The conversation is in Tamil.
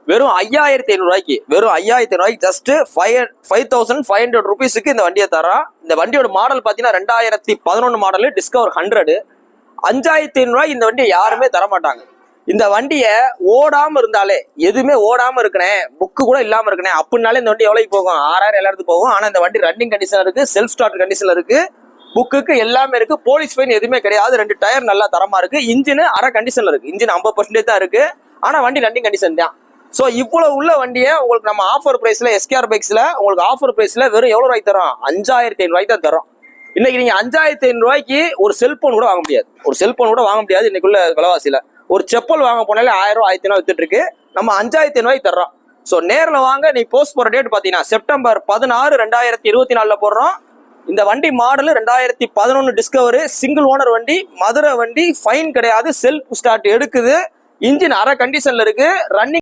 வெறும் 5500 ரூபாய்க்கு, வெறும் 5500 ரூபாய்க்கு ஜஸ்ட் 5500 ருபீஸுக்கு இந்த வண்டியை தரோம். இந்த வண்டியோட மாடல் பாத்தீங்கன்னா 2011 மாடல் டிஸ்கவர் 100. 5500 ரூபாய்க்கு இந்த வண்டியை யாருமே தரமாட்டாங்க. இந்த வண்டியை ஓடாம இருந்தாலே, எதுவுமே ஓடாம இருக்கிறேன், புக்கு கூட இல்லாம இருக்கிறேன் அப்படின்னாலே இந்த வண்டி எவ்வளவு போகும்? 6000 எல்லாத்துக்கும் போகும். ஆனா இந்த வண்டி ரன்னிங் கண்டிஷன் இருக்கு, செல்ஃப் ஸ்டார்ட் கண்டிஷன்ல இருக்கு, புக்குக்கு எல்லாமே இருக்கு, போலீஸ் ஃபைன் எதுவுமே கிடையாது. 2 டயர் நல்லா தரமா இருக்கு, இன்ஜின் அரை கண்டிஷன்ல இருக்கு, இன்ஜின் 50% தான் இருக்கு, ஆனா வண்டி ரன்னிங் கண்டிஷன் தான். ஸோ இவ்வளவு உள்ள வண்டியை உங்களுக்கு நம்ம ஆஃபர் பிரைஸ்ல எஸ்கேஆர் பைக்ஸ்ல உங்களுக்கு ஆஃபர் பிரைஸ்ல வெறும் எவ்வளவு ரூபாய்க்கு தரோம்? 5500 ரூபாய்க்கு தான் தரோம். இன்னைக்கு நீங்க 5500 ரூபாய்க்கு ஒரு செல்போன் கூட வாங்க முடியாது, ஒரு செல்போன் கூட வாங்க முடியாது இன்னைக்குள்ள விலைவாசியில. ஒரு செப்பல் வாங்க போனாலே 1000 1500 வித்துட்டு இருக்கு, நம்ம 5500 ரூபாய்க்கு தர்றோம். ஸோ நேரில் வாங்க. நீ போஸ்ட் போற டேட் பாத்தீங்கன்னா செப்டம்பர் 16 2024 போடுறோம். இந்த வண்டி மாடல் 2011 டிஸ்கவரு, சிங்கிள் ஓனர் வண்டி, மதுரை வண்டி, ஃபைன் கிடையாது, செல்ஃப் ஸ்டார்ட் எடுக்குது, இன்ஜின் அரை கண்டிஷன்ல இருக்கு, ரன்னிங்